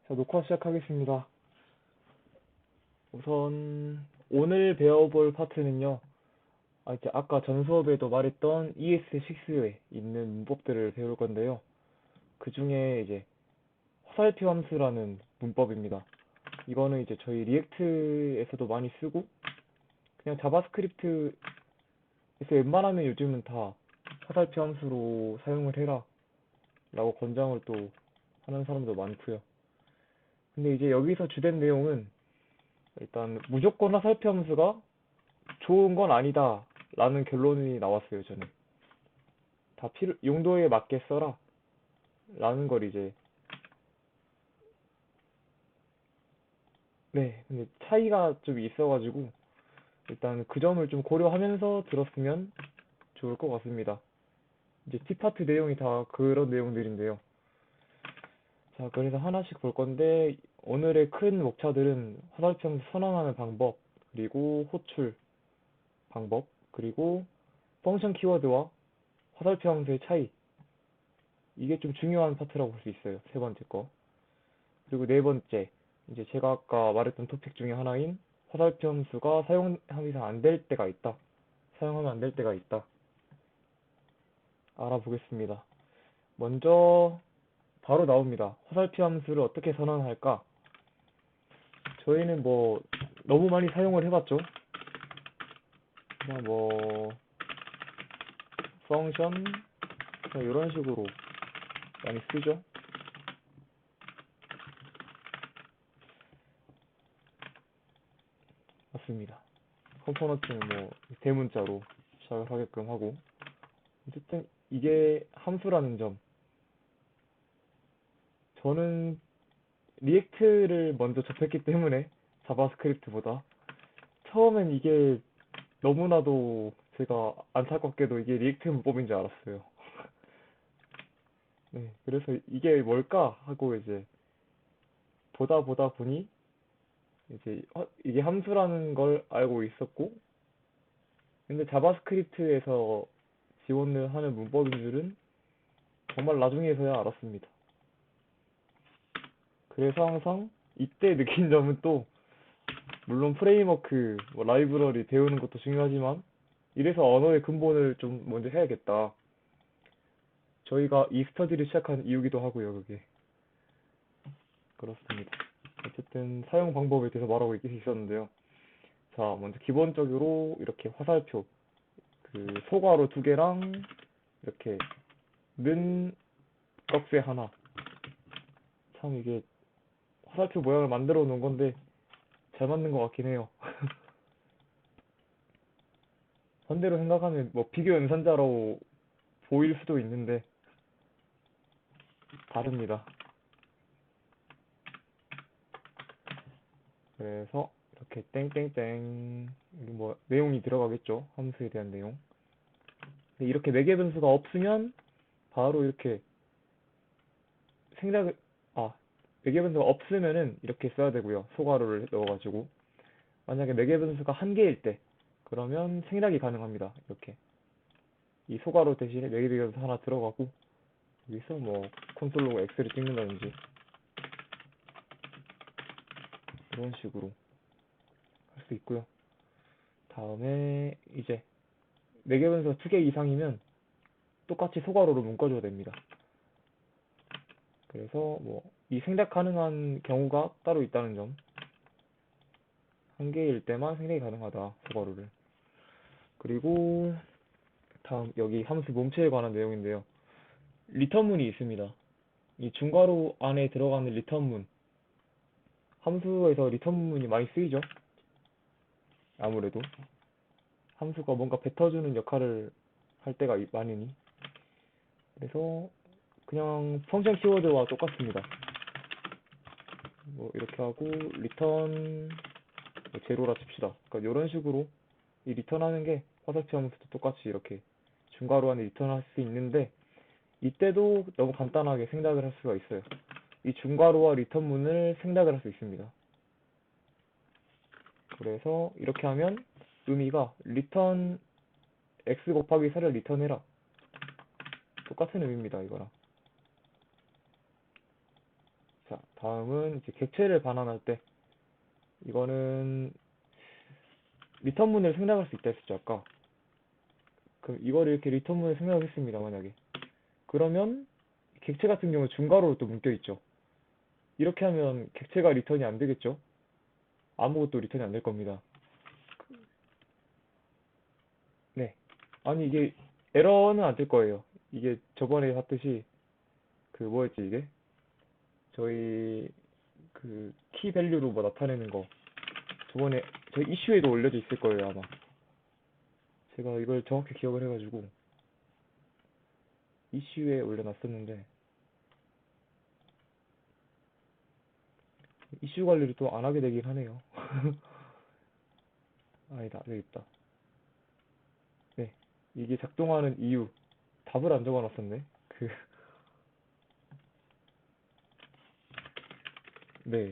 자, 녹화 시작하겠습니다. 우선 오늘 배워볼 파트는요. 이제 아까 전 수업에도 말했던 ES6에 있는 문법들을 배울 건데요. 그 중에 이제 화살표 함수라는 문법입니다. 이거는 이제 저희 리액트에서도 많이 쓰고 그냥 자바스크립트에서 웬만하면 요즘은 다 화살표 함수로 사용을 해라 라고 권장을 또 하는 사람도 많고요. 근데 이제 여기서 주된 내용은 일단 무조건 화살표 함수가 좋은 건 아니다 라는 결론이 나왔어요. 저는 다 용도에 맞게 써라 라는 걸 이제 근데 차이가 좀 있어가지고 일단 그 점을 좀 고려하면서 들었으면 좋을 것 같습니다. 이제 T파트 내용이 다 그런 내용들인데요. 자, 그래서 하나씩 볼 건데 오늘의 큰 목차들은 화살표 함수 선언하는 방법, 그리고 호출 방법, 그리고 펑션 키워드와 화살표 함수의 차이, 이게 좀 중요한 파트라고 볼 수 있어요. 세 번째 거. 그리고 네 번째, 이제 제가 아까 말했던 토픽 중에 하나인 화살표 함수가 사용하면 안 될 때가 있다. 사용하면 안 될 때가 있다. 알아보겠습니다. 먼저 바로 나옵니다. 화살표 함수를 어떻게 선언할까? 저희는 뭐 너무 많이 사용을 해봤죠. 그냥 뭐 펑션 이런 식으로 많이 쓰죠. 맞습니다. 컴포넌트는 뭐 대문자로 시작을 하게끔 하고, 어쨌든 이게 함수라는 점, 저는 리액트를 먼저 접했기 때문에 자바스크립트보다 처음엔 이게 너무나도 제가 안타깝게도 이게 리액트 문법인 줄 알았어요. 네, 그래서 이게 뭘까 하고 이제 보다 보니 이제 이게 함수라는 걸 알고 있었고, 근데 자바스크립트에서 지원을 하는 문법인 줄은 정말 나중에서야 알았습니다. 그래서 항상 이때 느낀 점은 또 물론 프레임워크, 뭐 라이브러리 배우는 것도 중요하지만 이래서 언어의 근본을 좀 먼저 해야겠다. 저희가 이 스터디를 시작한 이유기도 하고요, 그게. 그렇습니다. 어쨌든 사용 방법에 대해서 말하고 있었는데요. 자, 먼저 기본적으로 이렇게 화살표, 그 소괄호 두 개랑 이렇게 는 꺽쇠 하나. 참 이게 화살표 모양을 만들어 놓은 건데 잘 맞는 것 같긴 해요. 반대로 생각하면 뭐 비교 연산자로 보일 수도 있는데 다릅니다. 그래서 이렇게 땡땡땡 뭐 내용이 들어가겠죠. 함수에 대한 내용. 근데 이렇게 매개 변수가 없으면 바로 이렇게 생략을 매개 변수가 없으면은 이렇게 써야 되고요. 소괄호를 넣어가지고 만약에 매개 변수가 한 개일 때 그러면 생략이 가능합니다. 이렇게 이 소괄호 대신에 매개 변수 하나 들어가고 여기서 뭐 콘솔로 X를 찍는다든지 이런 식으로 할 수 있고요. 다음에 이제 매개 변수가 2개 이상이면 똑같이 소괄호로 묶어줘야 됩니다. 그래서 뭐 이 생략 가능한 경우가 따로 있다는 점. 한 개일 때만 생략이 가능하다, 소괄호를. 그리고 다음 여기 함수 몸체에 관한 내용인데요. 리턴문이 있습니다. 이 중괄호 안에 들어가는 리턴문. 함수에서 리턴문이 많이 쓰이죠. 아무래도 함수가 뭔가 뱉어주는 역할을 할 때가 많으니. 그래서 그냥 펑션 키워드와 똑같습니다. 뭐 이렇게 하고 리턴 제로라 칩시다. 그러니까 이런 식으로 이 리턴하는 게 화살표 함수도 똑같이 이렇게 중괄호 안에 리턴할 수 있는데 이때도 너무 간단하게 생략을 할 수가 있어요. 이 중괄호와 리턴문을 생략을 할 수 있습니다. 그래서 이렇게 하면 의미가 리턴 x 곱하기 4를 리턴해라. 똑같은 의미입니다, 이거랑. 자, 다음은 이제 객체를 반환할 때, 이거는 리턴문을 생략할 수 있다 했었죠, 아까. 그럼 이거를 이렇게 리턴문을 생략했습니다, 만약에. 그러면 객체 같은 경우 중괄호로 또 묶여 있죠. 이렇게 하면 객체가 리턴이 안 되겠죠? 아무것도 리턴이 안 될 겁니다. 네. 아니, 이게 에러는 안 뜰 거예요. 이게 저번에 봤듯이 그 뭐였지, 이게? 저희 그 키 밸류로 뭐 나타내는 거. 저번에 저희 이슈에도 올려져 있을 거예요, 아마. 제가 이걸 정확히 기억을 해가지고 이슈에 올려놨었는데, 이슈 관리를 또 안 하게 되긴 하네요. 아니다, 여기 있다. 네. 이게 작동하는 이유. 답을 안 적어놨었네. 네.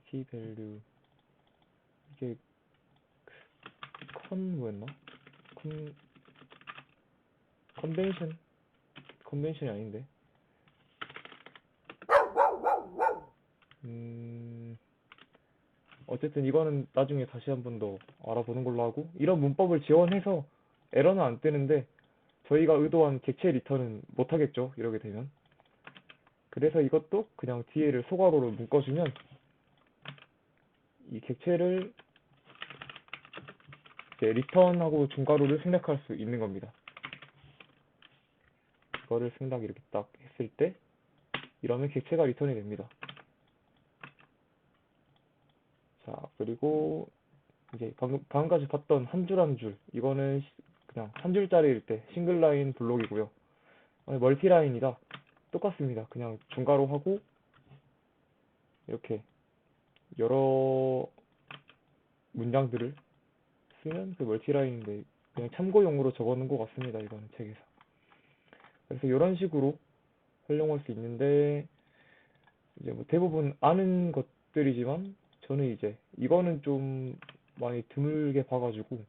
키 밸류. 이게 뭐였나? 컨, 컨벤션? 컨벤션이 아닌데. 음, 어쨌든 이거는 나중에 다시 한 번 더 알아보는 걸로 하고, 이런 문법을 지원해서 에러는 안 뜨는데, 저희가 의도한 객체 리턴은 못 하겠죠, 이러게 되면. 그래서 이것도 그냥 뒤에를 소괄호로 묶어주면, 이 객체를 이제 리턴하고 중괄호를 생략할 수 있는 겁니다. 이거를 생략 이렇게 딱 했을 때, 이러면 객체가 리턴이 됩니다. 자, 그리고 이제 방금까지 봤던 한 줄 한 줄, 이거는 그냥 한 줄짜리일 때 싱글 라인 블록이고요. 멀티 라인이다. 똑같습니다. 그냥 중괄호 하고 이렇게 여러 문장들을 쓰면 그 멀티 라인인데, 그냥 참고용으로 적어놓은 것 같습니다, 이거는 책에서. 그래서 이런 식으로 활용할 수 있는데, 이제 뭐 대부분 아는 것들이지만 저는 이제 이거는 좀 많이 드물게 봐가지고,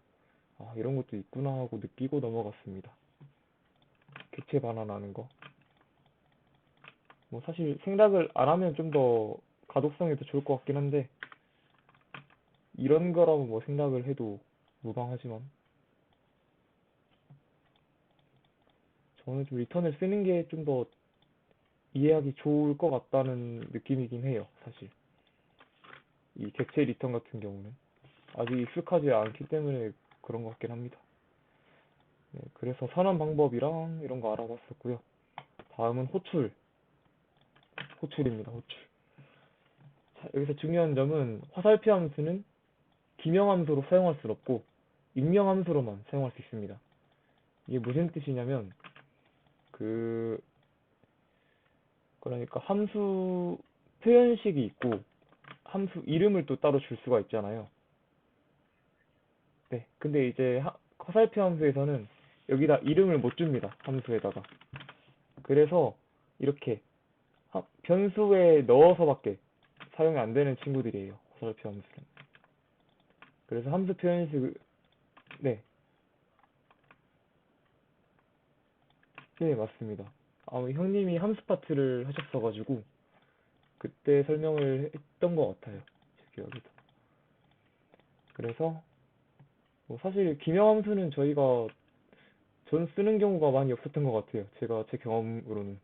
아, 이런 것도 있구나 하고 느끼고 넘어갔습니다. 객체 반환하는 거. 뭐 사실 생략을 안 하면 좀 더 가독성이 더 좋을 것 같긴 한데, 이런 거라면 뭐 생략을 해도 무방하지만, 저는 좀 리턴을 쓰는 게 좀 더 이해하기 좋을 것 같다는 느낌이긴 해요, 사실. 이 객체 리턴 같은 경우는 아직 익숙하지 않기 때문에 그런 것 같긴 합니다. 네, 그래서 선언 방법이랑 이런 거 알아봤었고요. 다음은 호출입니다, 호출. 자, 여기서 중요한 점은 화살표 함수는 기명 함수로 사용할 수 없고 익명 함수로만 사용할 수 있습니다. 이게 무슨 뜻이냐면, 그 그러니까 함수 표현식이 있고 함수 이름을 또 따로 줄 수가 있잖아요. 네, 근데 이제 화살표 함수에서는 여기다 이름을 못 줍니다, 함수에다가. 그래서 이렇게 변수에 넣어서밖에 사용이 안 되는 친구들이에요, 화살표 함수는. 그래서 함수 표현식, 네, 네, 맞습니다. 형님이 함수 파트를 하셨어가지고 그때 설명을 했던 것 같아요, 제 기억에도. 그래서 뭐 사실 기명함수는 저희가 전 쓰는 경우가 많이 없었던 것 같아요, 제가 제 경험으로는.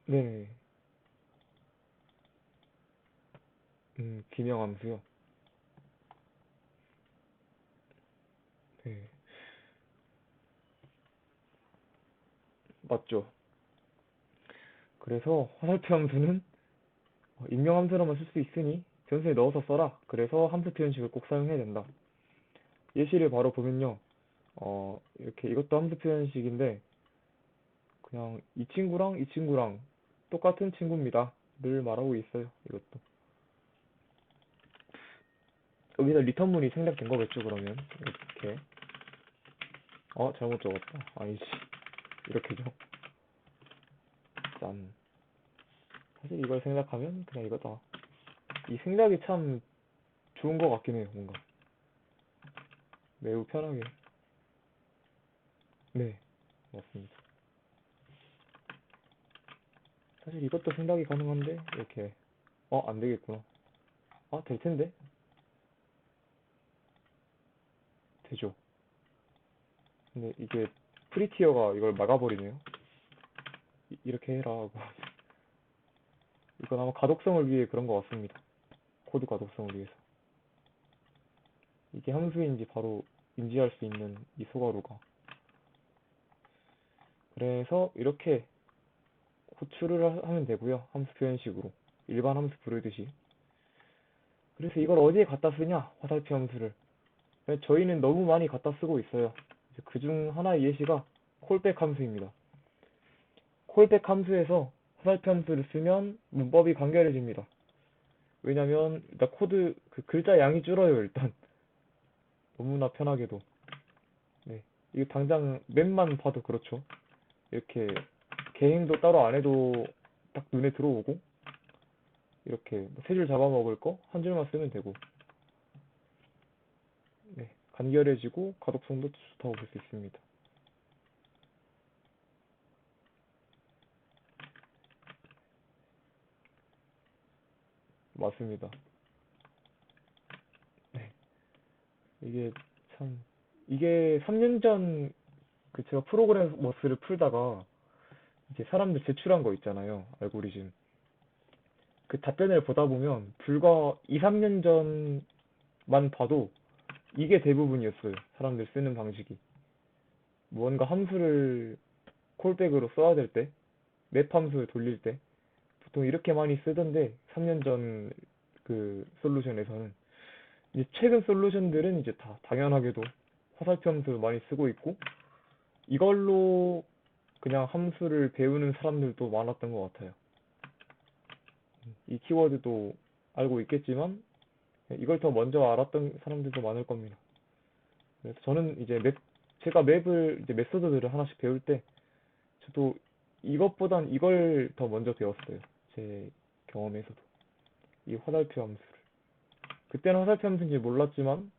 네, 기명함수요. 네, 맞죠. 그래서 화살표 함수는 익명함수로만 쓸 수 있으니 변수에 넣어서 써라. 그래서 함수 표현식을 꼭 사용해야 된다. 예시를 바로 보면요. 이렇게 이것도 함수 표현식인데, 그냥 이 친구랑 이 친구랑 똑같은 친구입니다 늘 말하고 있어요, 이것도. 여기서 리턴문이 생략된 거겠죠, 그러면. 이렇게. 잘못 적었다. 아니지. 이렇게죠. 짠. 사실 이걸 생략하면 그냥 이거다. 이 생략이 참 좋은 것 같긴 해요, 뭔가. 매우 편하게. 네, 맞습니다. 사실 이것도 생각이 가능한데, 이렇게, 안 되겠구나. 될 텐데? 되죠. 근데 이게 프리티어가 이걸 막아버리네요. 이렇게 해라 하고. 이건 아마 가독성을 위해 그런 것 같습니다. 코드 가독성을 위해서. 이게 함수인지 바로 인지할 수 있는 이 소가루가. 그래서 이렇게 호출을 하면 되고요. 함수 표현식으로. 일반 함수 부르듯이. 그래서 이걸 어디에 갖다 쓰냐? 화살표 함수를. 저희는 너무 많이 갖다 쓰고 있어요. 그중 하나의 예시가 콜백 함수입니다. 콜백 함수에서 화살표 함수를 쓰면 문법이 간결해집니다. 왜냐면 일단 코드 그 글자 양이 줄어요, 일단. 너무나 편하게도. 네. 이거 당장 맵만 봐도 그렇죠. 이렇게 개행도 따로 안 해도 딱 눈에 들어오고, 이렇게 세 줄 잡아먹을 거 한 줄만 쓰면 되고. 네. 간결해지고 가독성도 좋다고 볼 수 있습니다. 맞습니다. 네. 이게 참, 이게 3년 전 그 제가 프로그래머스를 풀다가 이제 사람들 제출한 거 있잖아요. 알고리즘. 그 답변을 보다 보면 불과 2, 3년 전만 봐도 이게 대부분이었어요. 사람들 쓰는 방식이. 무언가 함수를 콜백으로 써야 될 때, 맵 함수를 돌릴 때 보통 이렇게 많이 쓰던데 3년 전 그 솔루션에서는 이제 최근 솔루션들은 이제 다 당연하게도 화살표 함수를 많이 쓰고 있고 이걸로 그냥 함수를 배우는 사람들도 많았던 것 같아요. 이 키워드도 알고 있겠지만 이걸 더 먼저 알았던 사람들도 많을 겁니다. 그래서 저는 이제 제가 맵을 이제 메소드들을 하나씩 배울 때 저도 이것보단 이걸 더 먼저 배웠어요. 제 경험에서도. 이 화살표 함수를. 그때는 화살표 함수인지 몰랐지만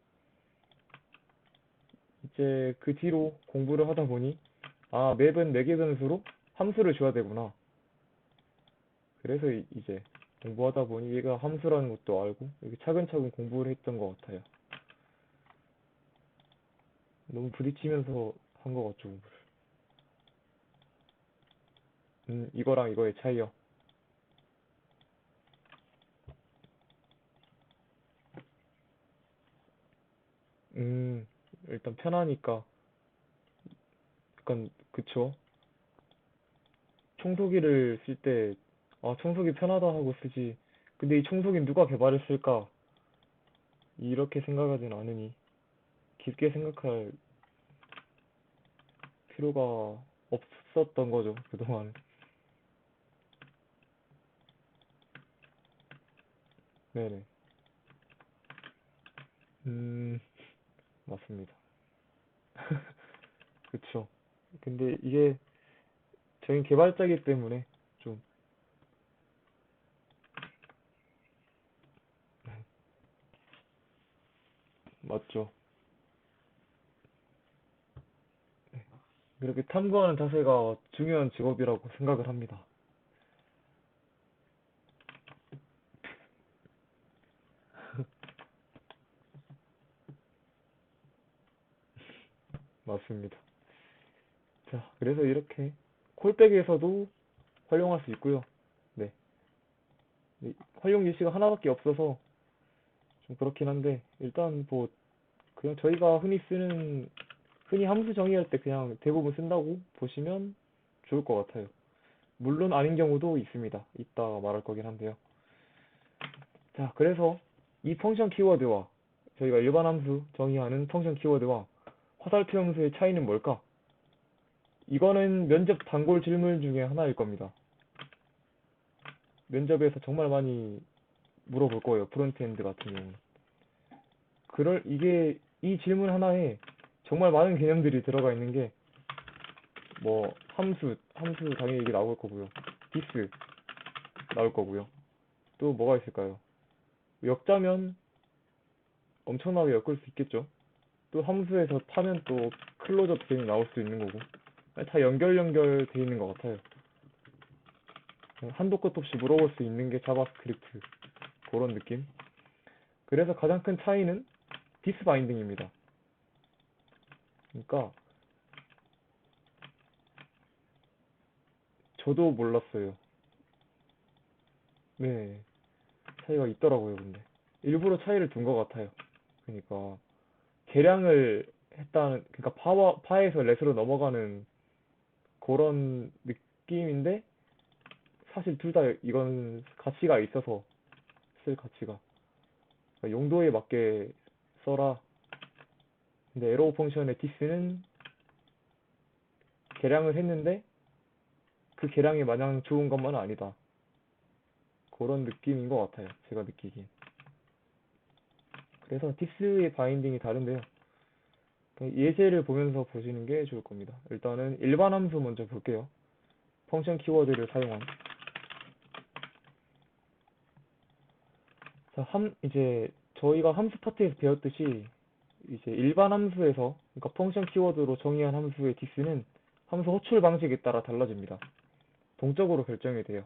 이제 그 뒤로 공부를 하다 보니 맵은 4개 변수로 함수를 줘야 되구나. 그래서 이제 공부하다 보니 얘가 함수라는 것도 알고 이렇게 차근차근 공부를 했던 것 같아요. 너무 부딪히면서 한 것 같죠, 공부를. 이거랑 이거의 차이요. 일단 편하니까 약간 그쵸. 청소기를 쓸 때 청소기 편하다 하고 쓰지. 근데 이 청소기 누가 개발했을까? 이렇게 생각하진 않으니 깊게 생각할 필요가 없었던 거죠, 그동안. 네네. 음, 맞습니다. 그쵸. 근데 이게 저희 개발자이기 때문에 좀 맞죠. 이렇게 탐구하는 자세가 중요한 직업이라고 생각을 합니다. 맞습니다. 자, 그래서 이렇게 콜백에서도 활용할 수 있고요. 네. 활용 예시가 하나밖에 없어서 좀 그렇긴 한데 일단 뭐 그냥 저희가 흔히 함수 정의할 때 그냥 대부분 쓴다고 보시면 좋을 것 같아요. 물론 아닌 경우도 있습니다. 이따가 말할 거긴 한데요. 자, 그래서 이 펑션 키워드와 저희가 일반 함수 정의하는 펑션 키워드와 화살표 함수의 차이는 뭘까? 이거는 면접 단골 질문 중에 하나일 겁니다. 면접에서 정말 많이 물어볼 거예요. 프론트엔드 같은 경우는. 이 질문 하나에 정말 많은 개념들이 들어가 있는 게, 뭐, 함수 당연히 이게 나올 거고요. 디스 나올 거고요. 디스 나올 거고요. 디스 나올 거고요. 디스 나올 거고요. 디스 나올 거고요. 디스 나올 거고요. 디스 나올 거고요. 디스 나올 거고요. 디스 나올 거고요. 디스 나올 거고요. 디스 나올 거고요. 디스 나올 거고요. 디스 나올 거고요. 디스 나올 거고요. 디스 나올 거고요. 디스 나올 거고요. 또 뭐가 있을까요? 역자면 엄청나게 엮을 수 있겠죠. 또 함수에서 파면 또 클로즈업 괜히 나올 수도 있는 거고. 다 연결돼 있는 것 같아요. 한도 끝도 없이 물어볼 수 있는 게 자바스크립트. 그런 느낌. 그래서 가장 큰 차이는 디스 바인딩입니다. 그러니까 저도 몰랐어요. 네, 차이가 있더라고요, 근데. 일부러 차이를 둔 것 같아요. 그러니까 계량을 했다는, 그러니까 파에서 렛으로 넘어가는 그런 느낌인데 사실 둘 다 이건 가치가 있어서 쓸 가치가. 그러니까 용도에 맞게 써라. 근데 에러 펑션의 디스는 계량을 했는데 그 계량이 마냥 좋은 것만은 아니다. 그런 느낌인 것 같아요. 제가 느끼기엔. 그래서 디스의 바인딩이 다른데요. 예제를 보면서 보시는 게 좋을 겁니다. 일단은 일반 함수 먼저 볼게요. 펑션 키워드를 사용한. 자, 이제 저희가 함수 파트에서 배웠듯이 이제 일반 함수에서, 그러니까 펑션 키워드로 정의한 함수의 디스는 함수 호출 방식에 따라 달라집니다. 동적으로 결정이 돼요.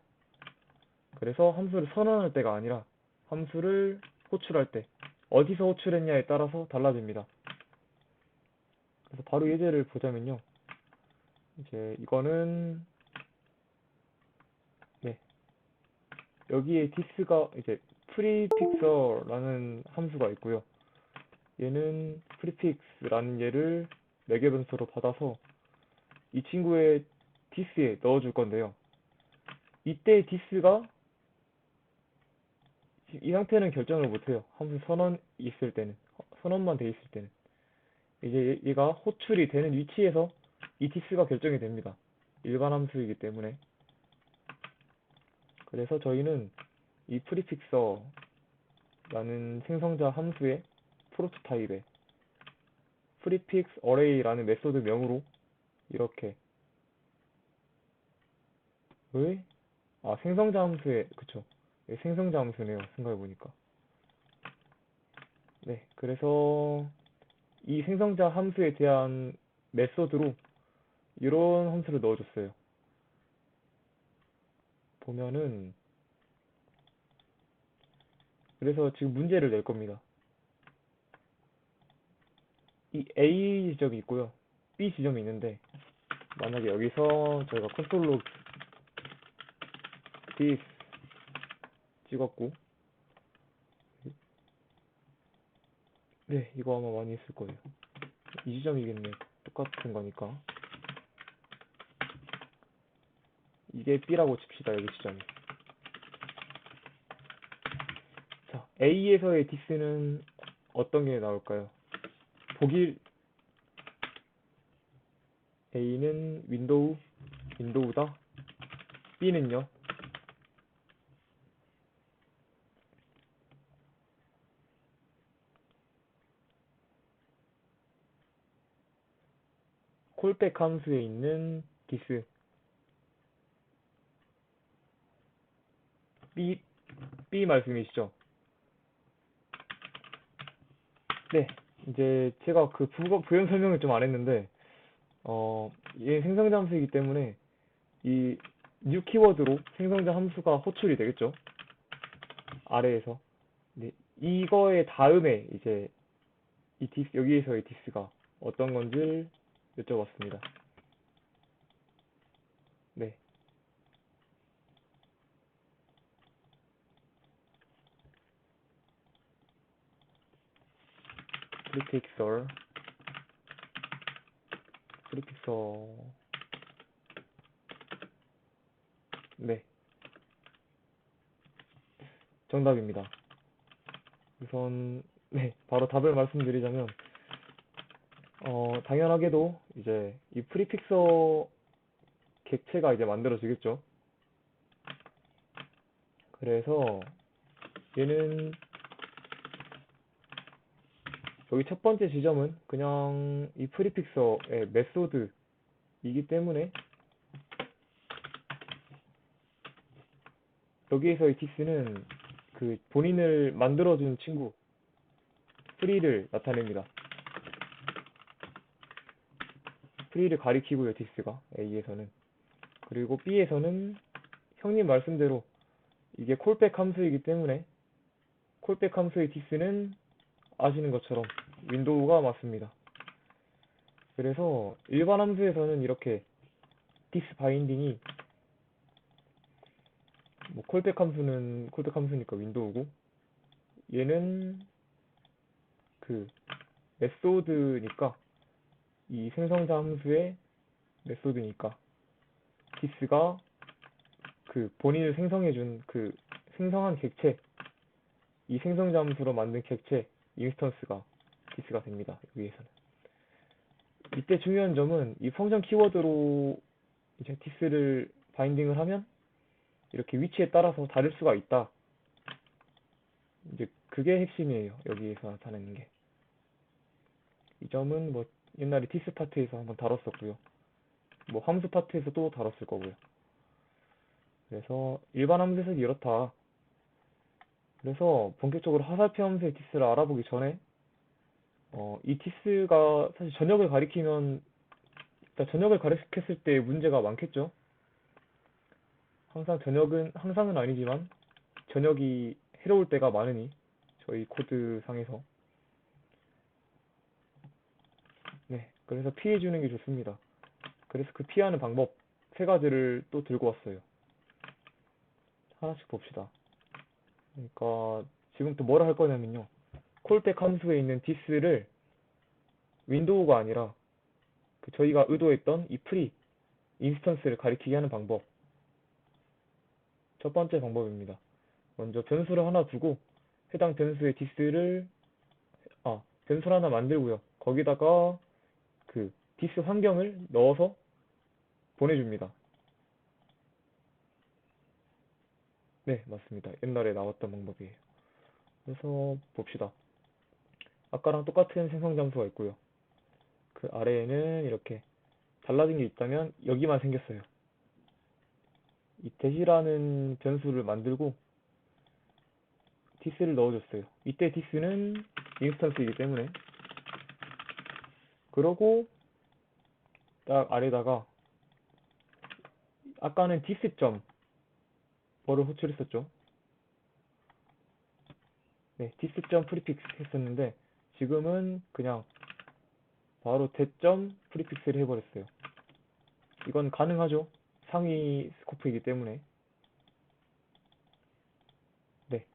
그래서 함수를 선언할 때가 아니라 함수를 호출할 때 어디서 호출했냐에 따라서 달라집니다. 그래서 바로 예제를 보자면요. 이제 이거는 네, 여기에 디스가 이제 프리픽서라는 함수가 있고요. 얘는 프리픽스라는 얘를 매개 변수로 받아서 이 친구의 디스에 넣어줄 건데요. 이때 디스가 이 상태는 결정을 못해요. 함수 선언 있을 때는, 선언만 돼 있을 때는. 이제 얘가 호출이 되는 위치에서 이 디스가 결정이 됩니다. 일반 함수이기 때문에. 그래서 저희는 이 프리픽서라는 생성자 함수의 프로토타입에 프리픽스 어레이라는 메소드 명으로 이렇게 왜? 아, 생성자 함수에, 그쵸. 예, 생성자 함수네요. 생각해보니까. 네, 그래서 이 생성자 함수에 대한 메소드로 이런 함수를 넣어줬어요. 보면은, 그래서 지금 문제를 낼 겁니다. 이 A 지점이 있고요. B 지점이 있는데, 만약에 여기서 저희가 콘솔로 this 찍었고, 네, 이거 아마 많이 했을 거예요. 이 지점이겠네. 똑같은 거니까. 이게 B라고 칩시다, 여기 지점이. 자, A에서의 디스는 어떤 게 나올까요? 보기 A는 윈도우다. B는요? 콜백 함수에 있는 디스. B, B 말씀이시죠? 네. 이제 제가 그 부연 설명을 좀 안 했는데, 얘 생성자 함수이기 때문에 이 new 키워드로 생성자 함수가 호출이 되겠죠? 아래에서. 네. 이거의 다음에 이제 이 디스, 여기에서의 디스가 어떤 건지 여쭤봤습니다. 네. 프리픽서, 프리픽서, 네. 정답입니다. 우선, 네. 바로 답을 말씀드리자면, 당연하게도 이제 이 프리픽서 객체가 이제 만들어지겠죠. 그래서 얘는 여기 첫 번째 지점은 그냥 이 프리픽서의 메소드이기 때문에 여기에서의 디스는 그 본인을 만들어준 친구, 프리를 나타냅니다. 프리를 가리키고요, 디스가 A에서는. 그리고 B에서는 형님 말씀대로 이게 콜백 함수이기 때문에 콜백 함수의 디스는 아시는 것처럼 윈도우가 맞습니다. 그래서 일반 함수에서는 이렇게 디스 바인딩이 뭐 콜백 함수는 콜백 함수니까 윈도우고 얘는 그 메소드니까 이 생성자 함수의 메소드니까 디스가 그 본인을 생성해준 그 생성한 객체 이 생성자 함수로 만든 객체 인스턴스가 디스가 됩니다. 여기에서는 이때 중요한 점은 이 펑션 키워드로 이제 디스를 바인딩을 하면 이렇게 위치에 따라서 다를 수가 있다. 이제 그게 핵심이에요. 여기에서 나타내는 게. 이 점은 뭐 옛날에 디스 파트에서 한번 다뤘었고요. 뭐 함수 파트에서 또 다뤘을 거고요. 그래서 일반 함수에서 이렇다. 그래서 본격적으로 화살표 함수의 디스를 알아보기 전에 이 디스가 사실 전역을 가리키면 일단 전역을 가리켰을 때 문제가 많겠죠. 항상은 아니지만 전역이 해로울 때가 많으니 저희 코드 상에서 네 그래서 피해주는 게 좋습니다. 그래서 그 피하는 방법 세 가지를 또 들고 왔어요. 하나씩 봅시다. 그러니까 지금부터 뭐를 할 거냐면요. 콜백 함수에 있는 디스를 윈도우가 아니라 그 저희가 의도했던 이 프리 인스턴스를 가리키게 하는 방법. 첫 번째 방법입니다. 먼저 변수를 하나 두고 해당 변수의 디스를 변수를 하나 만들고요. 거기다가 그 디스 환경을 넣어서 보내줍니다. 네, 맞습니다. 옛날에 나왔던 방법이에요. 그래서 봅시다. 아까랑 똑같은 생성 잠수가 있고요. 그 아래에는 이렇게 달라진 게 있다면 여기만 생겼어요. 이 대시라는 변수를 만들고 디스를 넣어줬어요. 이때 디스는 인스턴스이기 때문에 그러고 딱 아래다가 아까는 디스점 뭐를 호출했었죠. 네, 디스점 프리픽스 했었는데 지금은 그냥 바로 대점 프리픽스를 해버렸어요. 이건 가능하죠. 상위 스코프이기 때문에. 네.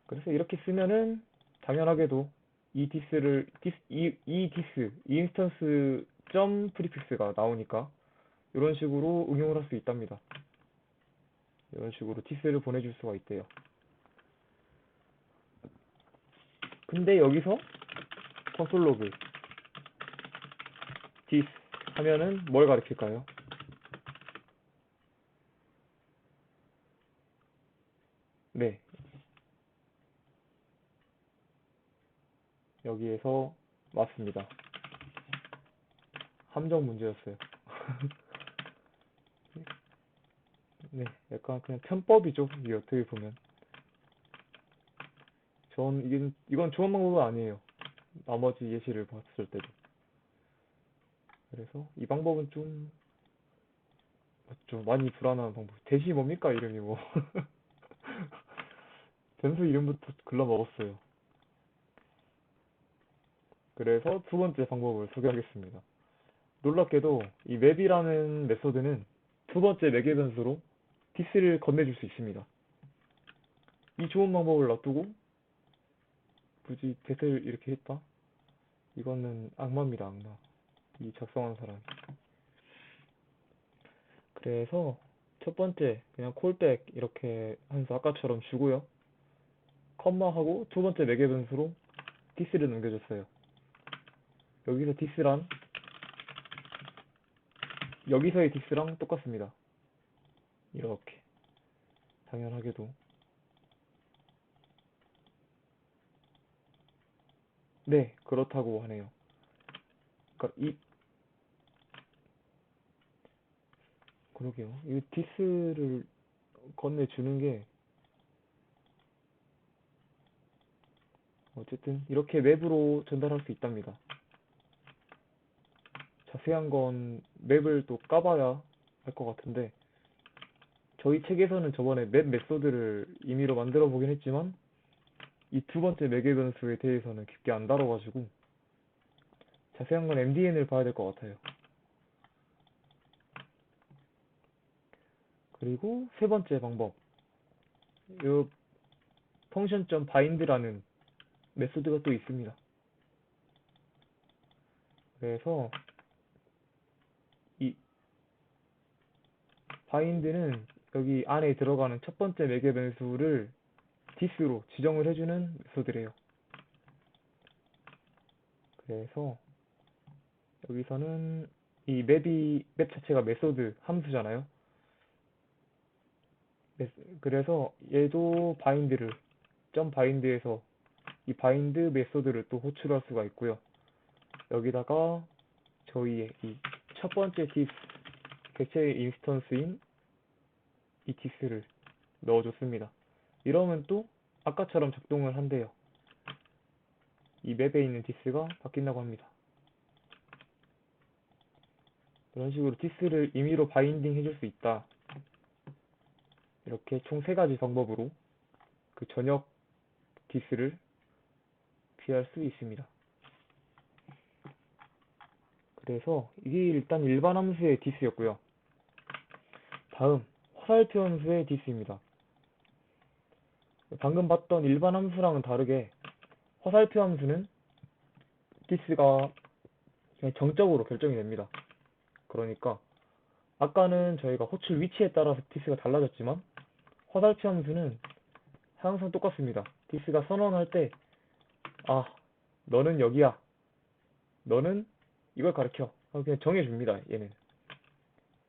그래서 이렇게 쓰면은 당연하게도 이 디스, 이 인스턴스 점 프리픽스가 나오니까 이런 식으로 응용을 할 수 있답니다. 이런 식으로 디스를 보내줄 수가 있대요. 근데 여기서 콘솔 로그 디스 하면은 뭘 가리킬까요? 네. 여기에서 맞습니다. 함정 문제였어요. 네, 약간 그냥 편법이죠. 이게 어떻게 보면. 이건 좋은 방법은 아니에요. 나머지 예시를 봤을 때도. 그래서 이 방법은 좀 많이 불안한 방법. 대시 뭡니까? 이름이 뭐. 변수 이름부터 글러먹었어요. 그래서 두 번째 방법을 소개하겠습니다. 놀랍게도 이 맵이라는 메소드는 두 번째 매개 변수로 디스를 건네줄 수 있습니다. 이 좋은 방법을 놔두고 굳이 대세를 이렇게 했다? 이거는 악마입니다, 악마. 이 작성한 사람. 그래서 첫 번째 그냥 콜백 이렇게 하면서 아까처럼 주고요. 컴마하고 두 번째 매개 변수로 디스를 넘겨줬어요. 여기서 디스란 여기서의 디스랑 똑같습니다. 이렇게 당연하게도 네 그렇다고 하네요. 그러니까 그러게요. 이 디스를 건네주는 게 어쨌든 이렇게 맵으로 전달할 수 있답니다. 자세한 건 맵을 또 까봐야 할 것 같은데, 저희 책에서는 저번에 맵 메소드를 임의로 만들어 보긴 했지만 이 두 번째 매개 변수에 대해서는 깊게 안 다뤄가지고 자세한 건 MDN을 봐야 될 것 같아요. 그리고 세 번째 방법, 이 function.bind라는 메소드가 또 있습니다. 그래서 이 bind는 여기 안에 들어가는 첫 번째 매개 변수를 this로 지정을 해주는 메소드래요. 그래서 여기서는 이 맵 자체가 메소드 함수잖아요. 그래서 얘도 바인드를 바인드에서 이 바인드 메소드를 또 호출할 수가 있고요. 여기다가 저희의 이 첫 번째 디스 객체의 인스턴스인 이 디스를 넣어줬습니다. 이러면 또 아까처럼 작동을 한대요. 이 맵에 있는 디스가 바뀐다고 합니다. 이런 식으로 디스를 임의로 바인딩 해줄 수 있다. 이렇게 총 3가지 방법으로 그 전역 디스를 피할 수 있습니다. 그래서 이게 일단 일반 함수의 디스였고요. 다음 화살표 함수의 디스입니다. 방금 봤던 일반 함수랑은 다르게 화살표 함수는 디스가 그냥 정적으로 결정이 됩니다. 그러니까 아까는 저희가 호출 위치에 따라서 디스가 달라졌지만 화살표 함수는 항상 똑같습니다. 디스가 선언할 때 너는 여기야, 너는 이걸 가리켜, 그냥 정해줍니다. 얘는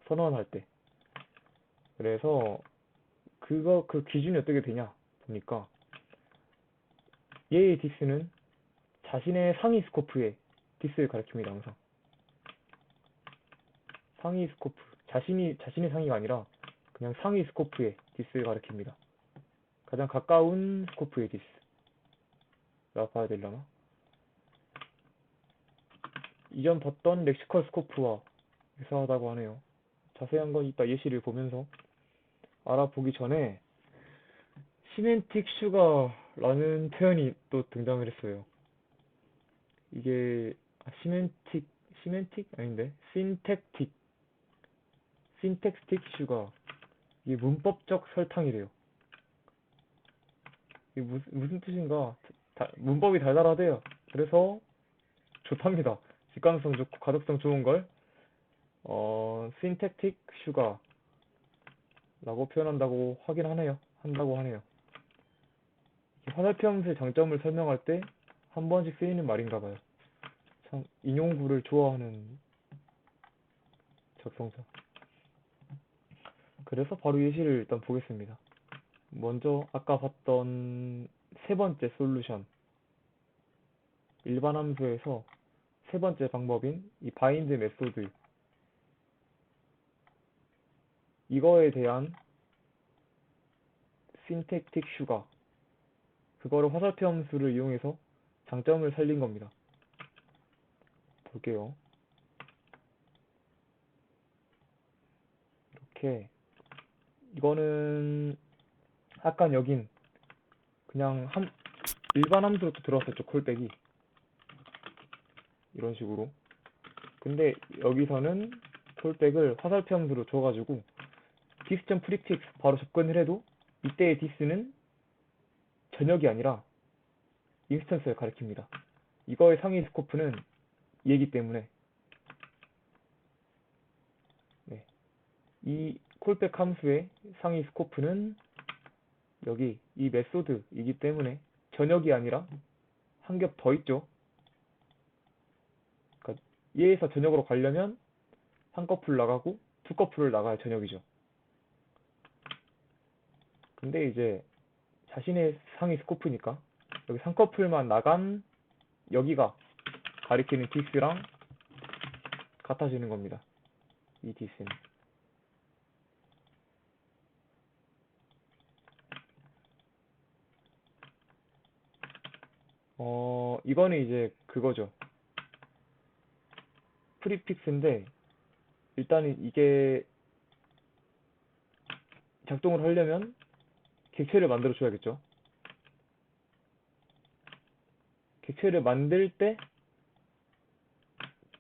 선언할 때. 그래서 그 기준이 어떻게 되냐 보니까 얘의 디스는 자신의 상위 스코프에 디스를 가리킵니다. 항상 상위 스코프, 자신의 상위가 아니라 그냥 상위 스코프에 디스를 가리킵니다. 가장 가까운 스코프의 디스라고 봐야 되려나? 이전 봤던 렉시컬 스코프와 유사하다고 하네요. 자세한 건 이따 예시를 보면서 알아보기 전에 시멘틱 슈가라는 표현이 또 등장을 했어요. 이게 시멘틱 아닌데 신텍스틱 슈가, 이게 문법적 설탕이래요. 이게 무슨 뜻인가? 문법이 달달하대요. 그래서 좋답니다. 직관성 좋고 가독성 좋은 걸 신텍틱 슈가라고 표현한다고 한다고 하네요. 화살표 함수의 장점을 설명할 때 한 번씩 쓰이는 말인가 봐요. 참 인용구를 좋아하는 작성자. 그래서 바로 예시를 일단 보겠습니다. 먼저 아까 봤던 세 번째 솔루션, 일반 함수에서 세 번째 방법인 이 바인드 메소드, 이거에 대한 신텍틱 슈가, 그거를 화살표 함수를 이용해서 장점을 살린 겁니다. 볼게요. 이렇게 이거는 아까 여긴 그냥 일반 함수로 또 들어왔었죠. 콜백이 이런 식으로. 근데 여기서는 콜백을 화살표 함수로 줘가지고 dis.prefix 바로 접근을 해도 이때의 dis는 전역이 아니라 인스턴스를 가리킵니다. 이거의 상위 스코프는 얘기 때문에 이 콜백 함수의 상위 스코프는 여기 이 메소드이기 때문에 전역이 아니라 한 겹 더 있죠. 그러니까 얘에서 전역으로 가려면 한 커플 나가고 두 커플을 나가야 전역이죠. 근데 이제 자신의 상위 스코프니까 여기 3커플만 나간 여기가 가리키는 디스랑 같아지는 겁니다. 이 디스는. 이거는 이제 그거죠. 프리픽스인데, 일단은 이게 작동을 하려면 객체를 만들어 줘야겠죠. 객체를 만들 때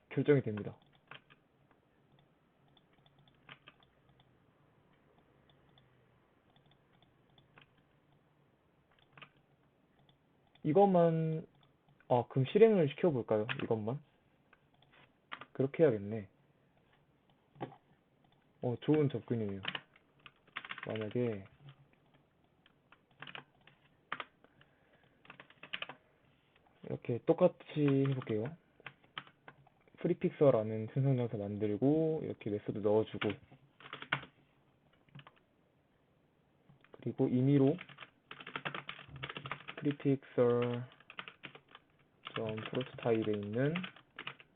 결정이 됩니다. 이것만, 그럼 실행을 시켜볼까요? 이것만? 그렇게 해야겠네. 좋은 접근이에요. 만약에, 이렇게 똑같이 해볼게요. 프리픽서라는 생성장소 만들고, 이렇게 메소드 넣어주고, 그리고 임의로 프리픽서 프로토타입에 있는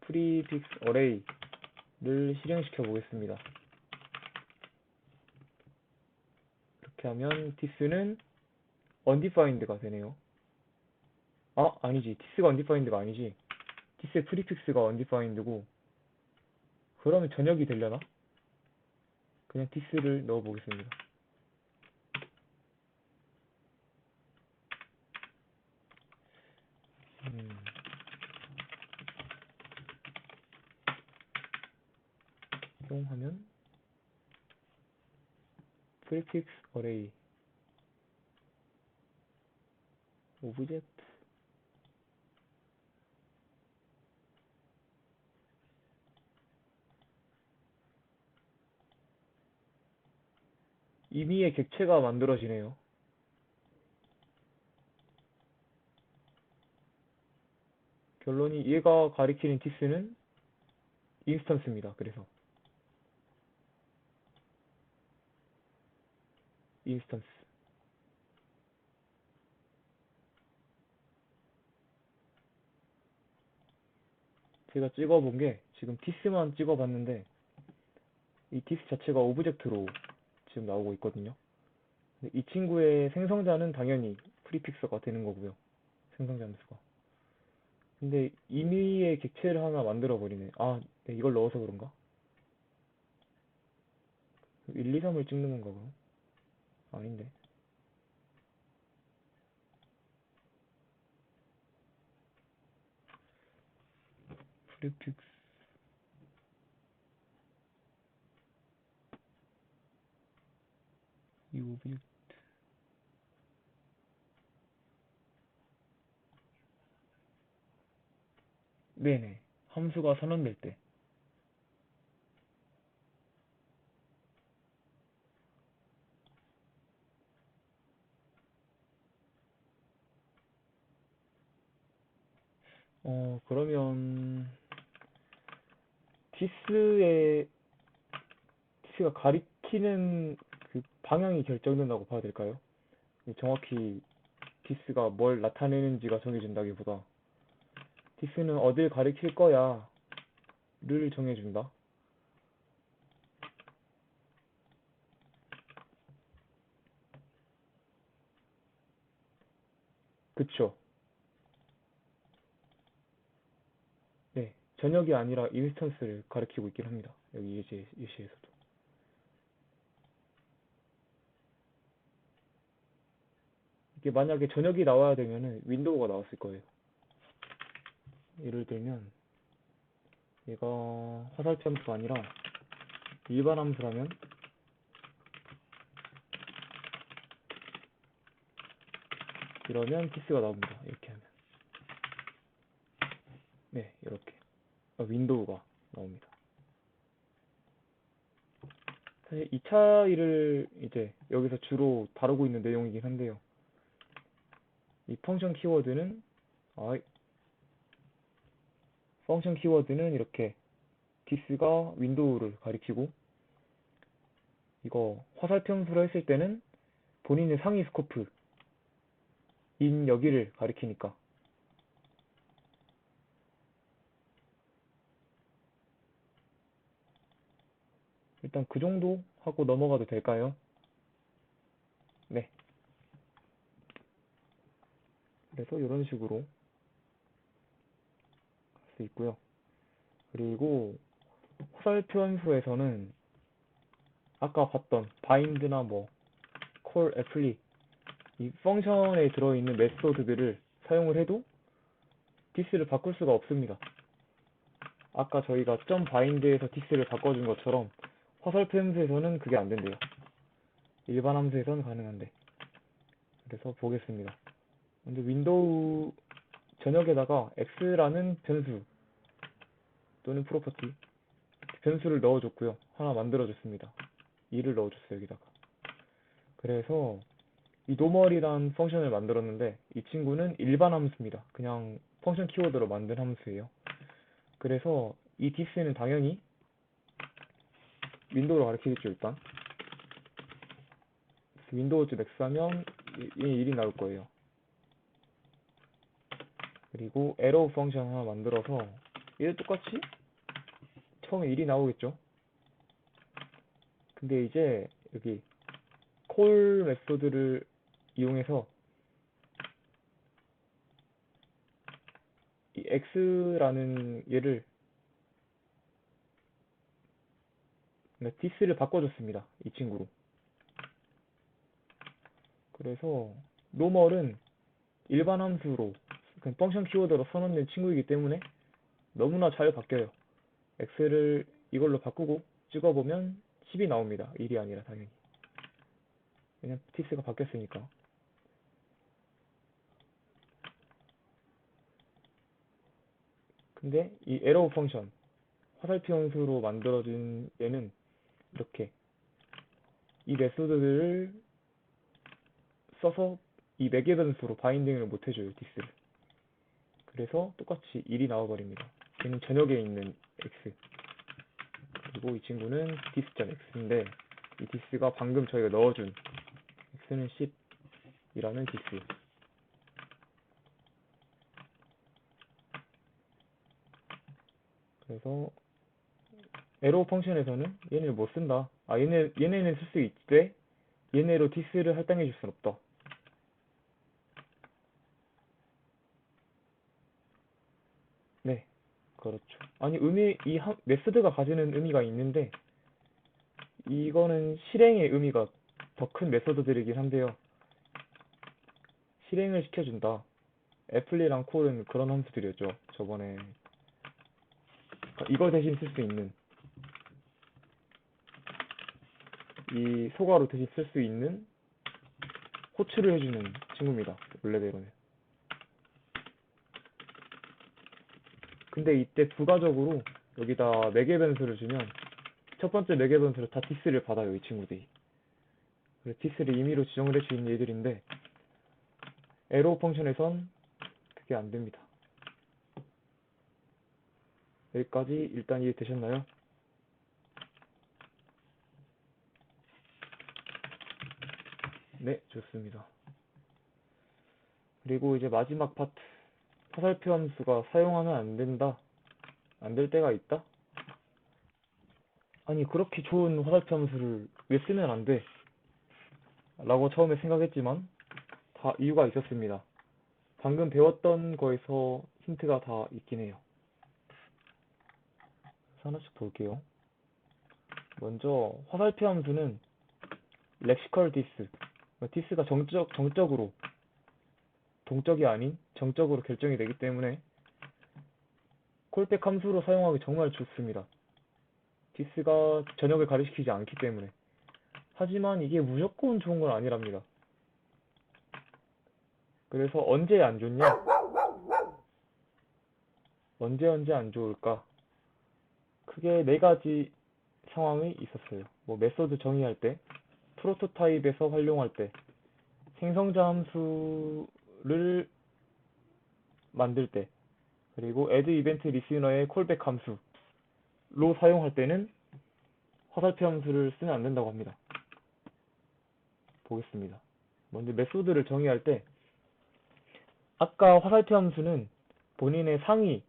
프리픽스 어레이를 실행시켜 보겠습니다. 이렇게 하면 this는 undefined가 되네요. 아니지. this가 undefined가 아니지. this의 프리픽스가 undefined고, 그러면 전역이 되려나? 그냥 this를 넣어 보겠습니다. 이용하면 prefix array object 임의의 객체가 만들어지네요. 결론이 얘가 가리키는 this는 인스턴스입니다. 그래서 인스턴스. 제가 찍어본 게 지금 this만 찍어봤는데 이 this 자체가 오브젝트로 지금 나오고 있거든요. 이 친구의 생성자는 당연히 프리픽서가 되는 거고요. 생성 잠수가. 근데 임의의 객체를 하나 만들어 버리네. 네, 이걸 넣어서 그런가? 1, 2, 3을 찍는 건가 그럼? 아닌데. 프리픽스 이 오브젝트. 네네. 함수가 선언될 때. 그러면 디스의 디스가 가리키는 그 방향이 결정된다고 봐야 될까요? 정확히 디스가 뭘 나타내는지가 정해진다기보다 디스는 어딜 가리킬 거야를 정해준다. 그쵸? 네, 전역이 아니라 인스턴스를 가리키고 있긴 합니다. 여기 예시에서도. 이게 만약에 전역이 나와야 되면은 윈도우가 나왔을 거예요. 예를 들면 얘가 화살표 함수가 아니라 일반 함수라면 이러면 디스가 나옵니다. 이렇게 하면. 네, 이렇게. 윈도우가 나옵니다. 사실 이 차이를 이제 여기서 주로 다루고 있는 내용이긴 한데요. 이 펑션 키워드는 이렇게 this가 윈도우를 가리키고, 이거 화살표 함수로 했을 때는 본인의 상위 스코프인 여기를 가리키니까. 일단 그 정도 하고 넘어가도 될까요? 네. 그래서 이런 식으로 수 있고요. 그리고 화살표 함수에서는 아까 봤던 바인드나 뭐 콜, 애플리 이 펑션에 들어있는 메소드들을 사용을 해도 디스를 바꿀 수가 없습니다. 아까 저희가 점 바인드에서 디스를 바꿔준 것처럼 화살표 함수에서는 그게 안 된대요. 일반 함수에서는 가능한데. 그래서 보겠습니다. 먼저 윈도우 전역에다가 x라는 변수 또는 프로퍼티 변수를 넣어줬고요. 하나 만들어줬습니다. 2를 넣어줬어요, 여기다가. 그래서 이 노멀이란 펑션을 만들었는데 이 친구는 일반 함수입니다. 그냥 펑션 키워드로 만든 함수예요. 그래서 이 디스는 당연히 윈도우로 가르치겠죠, 일단. 윈도우즈 맥스 하면 1이 나올 거예요. 그리고 에러우 펑션 하나 만들어서 얘도 똑같이 처음에 1이 나오겠죠. 근데 이제 여기 콜 메소드를 이용해서 이 x라는 얘를 디스를 바꿔줬습니다. 이 친구로. 그래서 노멀은 일반 함수로 그냥 펑션 키워드로 선언된 친구이기 때문에 너무나 잘 바뀌어요. x를 이걸로 바꾸고 찍어보면 10이 나옵니다. 1이 아니라 당연히. 왜냐면 디스가 바뀌었으니까. 근데 이 에러우 펑션 화살표 함수로 만들어진 얘는 이렇게 이 메소드들을 써서 이 매개 변수로 바인딩을 못 해줘요, 디스를. 그래서 똑같이 1이 나와버립니다. 얘는 전역에 있는 x. 그리고 이 친구는 dis.x인데 이 dis가 방금 저희가 넣어준 x는 10이라는 dis. 그래서 에로 펑션에서는 얘네를 못 쓴다. 얘네는 쓸 수 있되 얘네로 dis를 할당해 줄 순 없다. 네, 그렇죠. 아니 메소드가 가지는 의미가 있는데 이거는 실행의 의미가 더 큰 메소드들이긴 한데요. 실행을 시켜준다. 애플리랑 콜은 그런 함수들이었죠. 저번에 이거 대신 쓸 수 있는 이 소가로 대신 쓸 수 있는 호출을 해주는 친구입니다. 원래대로는. 근데 이때 부가적으로 여기다 매개 변수를 주면 첫 번째 매개 변수로 다 디스를 받아요. 이 친구들이. 그래서 디스를 임의로 지정을 할 수 있는 얘들인데 에로 펑션에선 그게 안 됩니다. 여기까지 일단 이해되셨나요? 네, 좋습니다. 그리고 이제 마지막 파트. 화살표 함수가 사용하면 안 된다. 안 될 때가 있다? 아니, 그렇게 좋은 화살표 함수를 왜 쓰면 안 돼? 라고 처음에 생각했지만 다 이유가 있었습니다. 방금 배웠던 거에서 힌트가 다 있긴 해요. 하나씩 볼게요. 먼저 화살표 함수는 렉시컬 디스. 디스가 정적으로 동적이 아닌 정적으로 결정이 되기 때문에 콜백 함수로 사용하기 정말 좋습니다. 디스가 전역을 가리키지 않기 때문에. 하지만 이게 무조건 좋은 건 아니랍니다. 그래서 언제 안 좋냐? 언제 안 좋을까? 크게 네 가지 상황이 있었어요. 뭐 메소드 정의할 때, 프로토타입에서 활용할 때, 생성자 함수를 만들 때, 그리고 add event listener의 콜백 함수로 사용할 때는 화살표 함수를 쓰면 안 된다고 합니다. 보겠습니다. 먼저 메소드를 정의할 때 아까 화살표 함수는 본인의 상위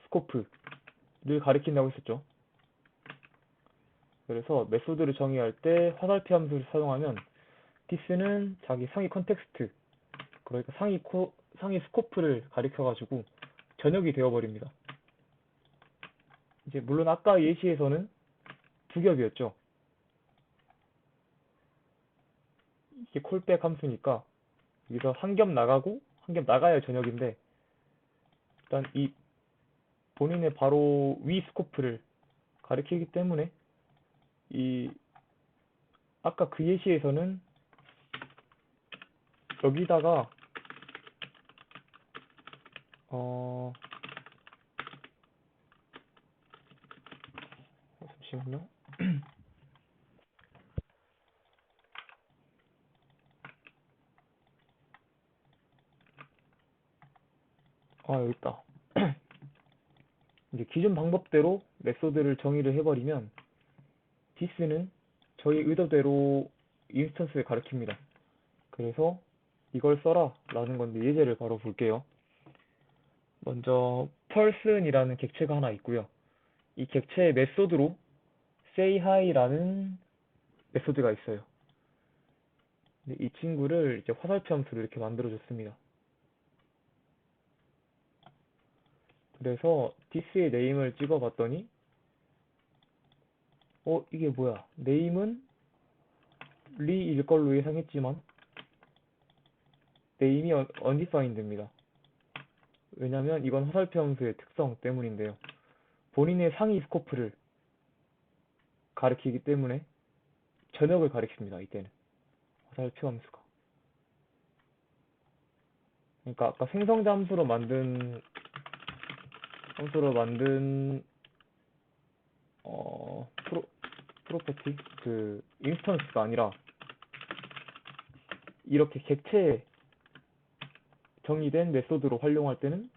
스코프를 가리킨다고 했었죠. 그래서 메소드를 정의할 때 화살표 함수를 사용하면 디스는 자기 상위 컨텍스트, 그러니까 상위 스코프를 가리켜가지고 전역이 되어버립니다. 이제 물론 아까 예시에서는 두 겹이었죠. 이게 콜백 함수니까 여기서 한 겹 나가고 한 겹 나가야 전역인데, 일단 이 본인의 바로 위 스코프를 가리키기 때문에 이 아까 그 예시에서는 여기다가 어 잠시만요. 아, 여기 있다. 이제 기존 방법대로 메소드를 정의를 해버리면 this는 저희 의도대로 인스턴스를 가리킵니다. 그래서 이걸 써라 라는 건데 예제를 바로 볼게요. 먼저 person이라는 객체가 하나 있고요. 이 객체의 메소드로 say hi라는 메소드가 있어요. 이 친구를 이제 화살표 함수로 이렇게 만들어줬습니다. 그래서 this의 name을 찍어봤더니 이게 뭐야? name은 리일 걸로 예상했지만 name이 undefined입니다. 왜냐면 이건 화살표 함수의 특성 때문인데요. 본인의 상위 스코프를 가리키기 때문에 전역을 가리킵니다. 이때는 화살표 함수가. 그러니까 아까 생성자 함수로 만든 어 프로퍼티 그 인스턴스가 아니라 이렇게 객체에 정의된 메소드로 활용할 때는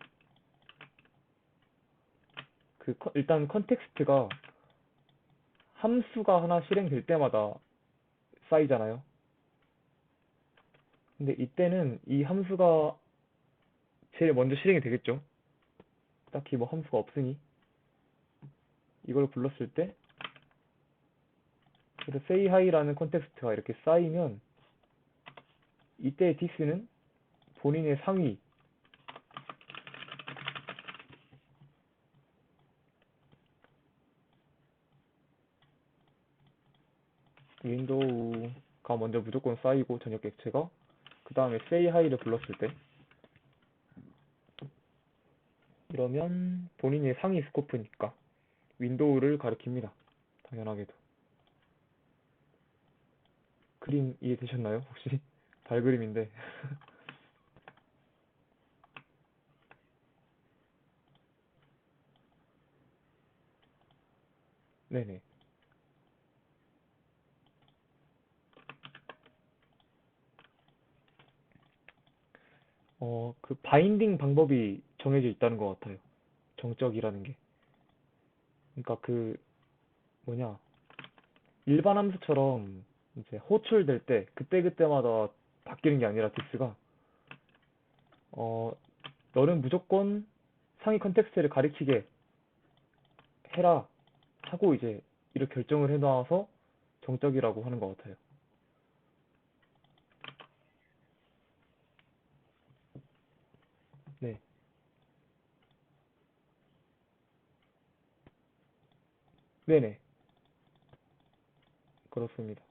일단 컨텍스트가 함수가 하나 실행될 때마다 쌓이잖아요. 근데 이때는 이 함수가 제일 먼저 실행이 되겠죠. 딱히 뭐 함수가 없으니 이걸 불렀을 때 그래서 say hi라는 컨텍스트가 이렇게 쌓이면 이때 this는 본인의 상위 윈도우가 먼저 무조건 쌓이고 전역 객체가 그 다음에 say hi를 불렀을 때 이러면 본인의 상위 스코프니까 윈도우를 가리킵니다. 당연하게도. 그림 이해되셨나요? 혹시? 발그림인데. 네네. 그 바인딩 방법이 정해져 있다는 것 같아요. 정적이라는 게. 그러니까 뭐냐, 일반 함수처럼 이제 호출될 때 그때그때마다 바뀌는 게 아니라 디스가 어, 너는 무조건 상위 컨텍스트를 가리키게 해라 하고 이제 이렇게 결정을 해놔서 정적이라고 하는 것 같아요. 네, 네네, 그렇습니다.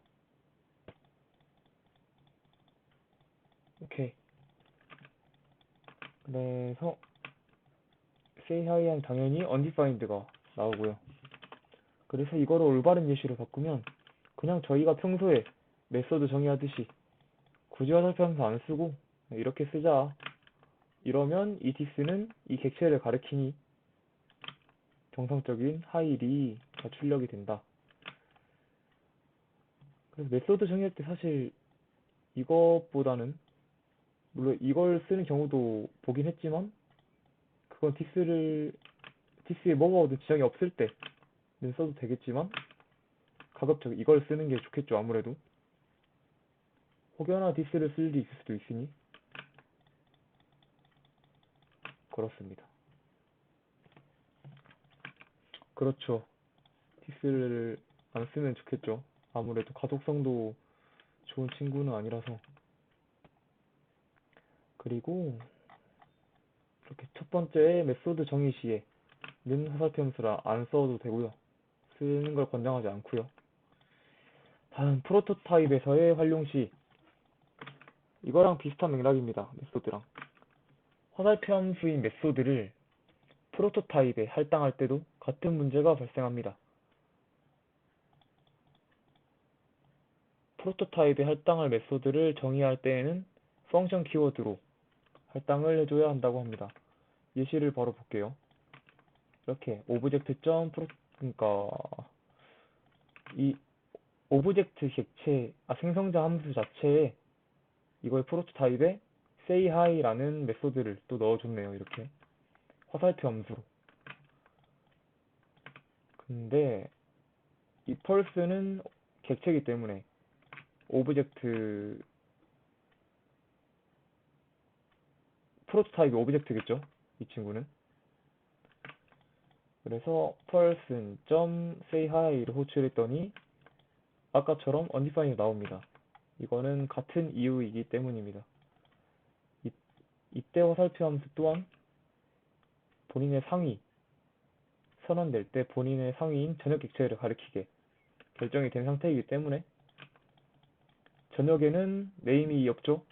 오케이. 그래서 say hi랑 당연히 undefined가 나오고요. 그래서 이거를 올바른 예시로 바꾸면 그냥 저희가 평소에 메소드 정의하듯이 굳이 화살표 함수 안 쓰고 이렇게 쓰자. 이러면 이 this는 이 객체를 가리키니 정상적인 하일이 출력이 된다. 그래서 메소드 정의할 때 사실 이것보다는 물론 이걸 쓰는 경우도 보긴 했지만 그건 디스에 뭐가 오든 지장이 없을 때는 써도 되겠지만 가급적 이걸 쓰는 게 좋겠죠. 아무래도 혹여나 디스를 쓸 일이 있을 수도 있으니 그렇습니다. 그렇죠. 디스를 안 쓰면 좋겠죠. 아무래도 가독성도 좋은 친구는 아니라서. 그리고 이렇게 첫 번째 메소드 정의 시에 화살표 함수라 안 써도 되고요. 쓰는 걸 권장하지 않고요. 다음 프로토타입에서의 활용 시 이거랑 비슷한 맥락입니다. 메소드랑. 화살표 함수인 메소드를 프로토타입에 할당할 때도 같은 문제가 발생합니다. 프로토타입에 할당할 메소드를 정의할 때에는 펑션 키워드로 할당을 해줘야 한다고 합니다. 예시를 바로 볼게요. 이렇게 그러니까 이 오브젝트 객체, 생성자 함수 자체에 이거의 프로토타입에 say hi라는 메소드를 또 넣어줬네요. 이렇게 화살표 함수로. 근데 이 펄스는 객체이기 때문에 오브젝트 프로토타입이 오브젝트겠죠? 이 친구는. 그래서 person.say hi를 호출했더니 아까처럼 undefined 나옵니다. 이거는 같은 이유이기 때문입니다. 이때 화살표 함수 또한 본인의 상위 선언될 때 본인의 상위인 전역 객체를 가리키게 결정이 된 상태이기 때문에 전역에는 네임이 없죠.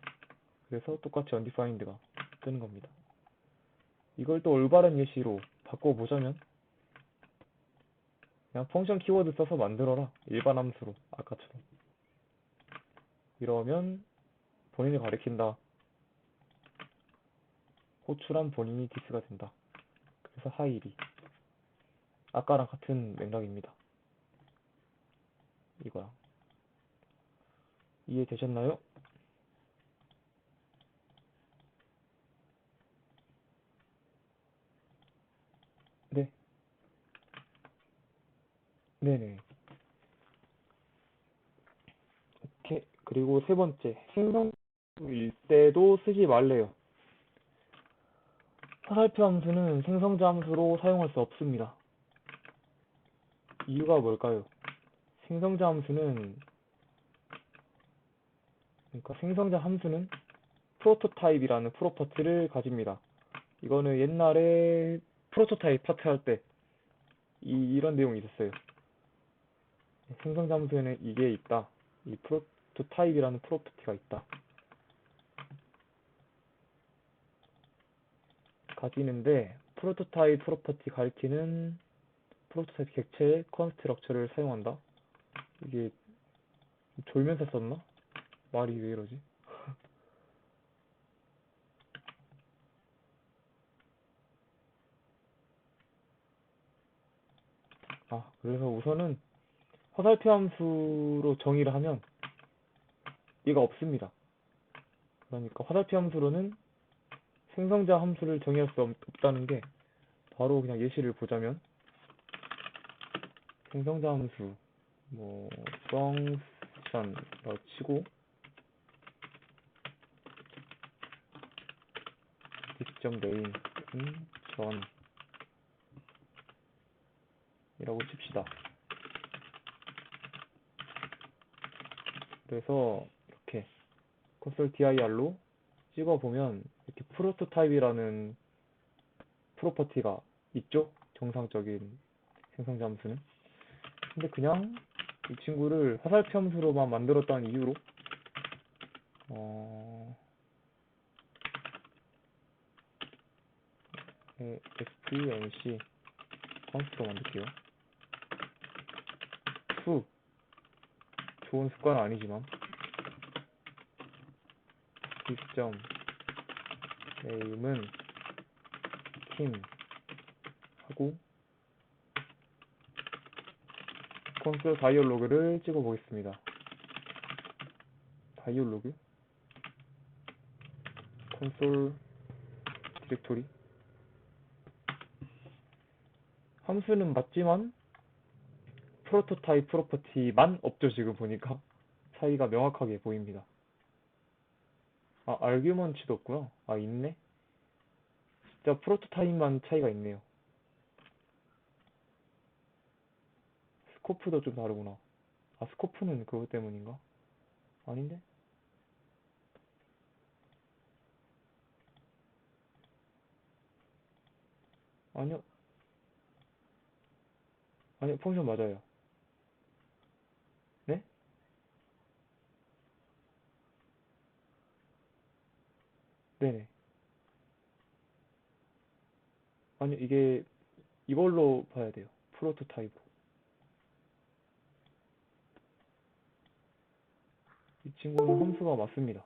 그래서 똑같이 undefined가 뜨는 겁니다. 이걸 또 올바른 예시로 바꿔보자면 그냥 펑션 키워드 써서 만들어라. 일반 함수로 아까처럼. 이러면 본인을 가리킨다. 호출한 본인이 디스가 된다. 그래서 하이리. 아까랑 같은 맥락입니다. 이거랑. 이해되셨나요? 네. 네네. 이렇게. 그리고 세 번째. 생성일 때도 쓰지 말래요. 화살표 함수는 생성자 함수로 사용할 수 없습니다. 이유가 뭘까요? 생성자 함수는 그러니까 생성자 함수는 프로토타입이라는 프로퍼티를 가집니다. 이거는 옛날에 프로토타입 파트 할 때 이런 내용이 있었어요. 생성자 함수에는 이게 있다. 이 프로토타입이라는 프로퍼티가 있다. 가지는데 프로토타입 프로퍼티 가리키는 프로토타입 객체의 컨스트럭처를 사용한다. 이게 졸면서 썼나? 말이 왜 이러지? 그래서 우선은 화살표 함수로 정의를 하면 얘가 없습니다. 그러니까 화살표 함수로는 생성자 함수를 정의할 수 없다는 게 바로 그냥 예시를 보자면 생성자 함수 function라고 치고 this.name은 전이라고 칩시다. 그래서 이렇게 콘솔 dir로 찍어보면 이렇게 프로토타입이라는 프로퍼티가 있죠? 정상적인 생성자 함수는. 근데 그냥 이 친구를 화살표 함수로만 만들었다는 이유로 stnc 컨스트로 만들게요. 좋은 습관은 아니지만 this.name은 킴 하고 콘솔 다이얼로그를 찍어 보겠습니다. 다이얼로그 콘솔 디렉토리 함수는 맞지만 프로토타입 프로퍼티만 없죠. 지금 보니까 차이가 명확하게 보입니다. 아규먼트도 없구나. 있네. 진짜 프로토타입만 차이가 있네요. 스코프도 좀 다르구나. 스코프는 그것 때문인가? 아닌데? 아니요. 아니, 펑션 맞아요. 네? 네네. 아니, 이게 이걸로 봐야 돼요. 프로토타입. 이 친구는 함수가 맞습니다.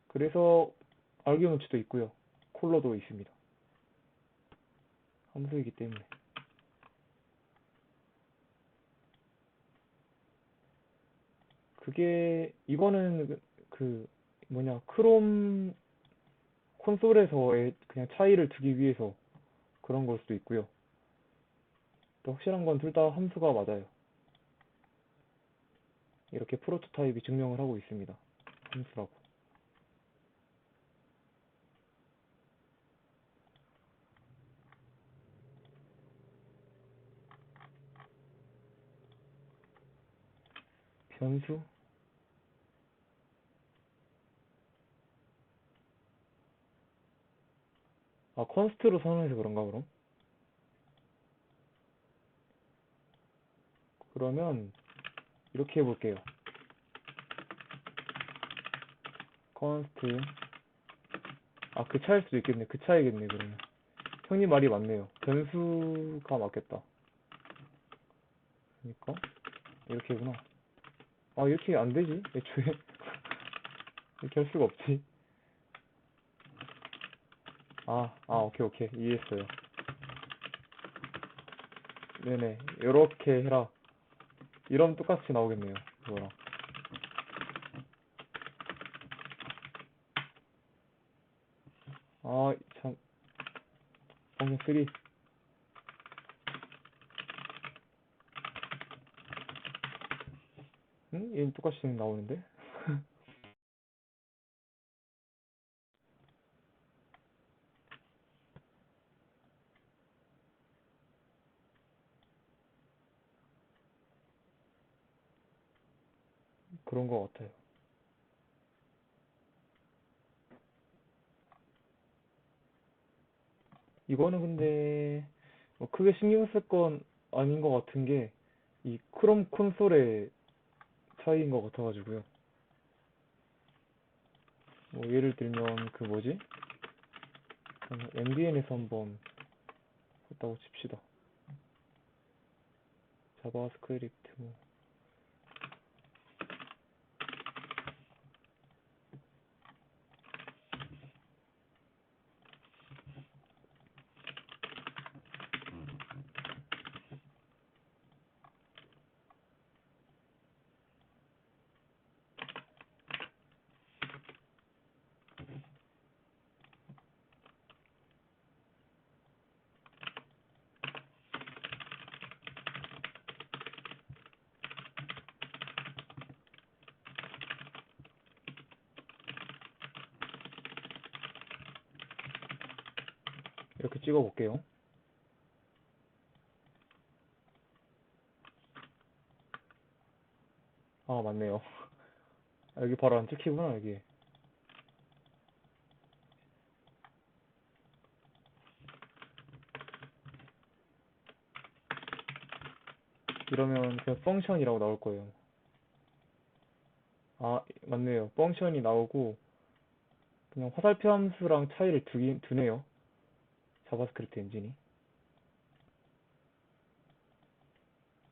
그래서 알기문치도 있고요. 콜러도 있습니다. 함수이기 때문에. 그게 이거는 뭐냐 크롬 콘솔에서의 그냥 차이를 두기 위해서 그런 걸 수도 있고요. 또 확실한 건 둘 다 함수가 맞아요. 이렇게 프로토타입이 증명을 하고 있습니다. 함수라고. 변수? 아, 컨스트로 선언해서 그런가 그럼? 그러면 이렇게 해볼게요. 컨스트. 아, 그 차일 수도 있겠네. 그 차이겠네 그러면. 형님 말이 맞네요. 변수가 맞겠다. 그러니까 이렇게구나. 아, 이렇게 안 되지? 애초에 이렇게 할 수가 없지. 오케이, 오케이. 이해했어요. 네네. 요렇게 해라. 이러면 똑같이 나오겠네요. 이거랑. 아, 참. 펑션 3. 응? 얘는 똑같이 나오는데? 그런 거 같아요. 이거는 근데 뭐 크게 신경 쓸 건 아닌 것 같은 게 이 크롬 콘솔의 차이인 것 같아가지고요. 뭐 예를 들면 그 뭐지? MDN에서 한번 했다고 칩시다. 자바스크립트 뭐 이렇게 찍어 볼게요. 아, 맞네요. 아, 여기 바로 안 찍히구나, 여기. 이러면 그냥 펑션이라고 나올 거예요. 아, 맞네요. 펑션이 나오고 그냥 화살표 함수랑 차이를 두네요. 자바스크립트 엔진이.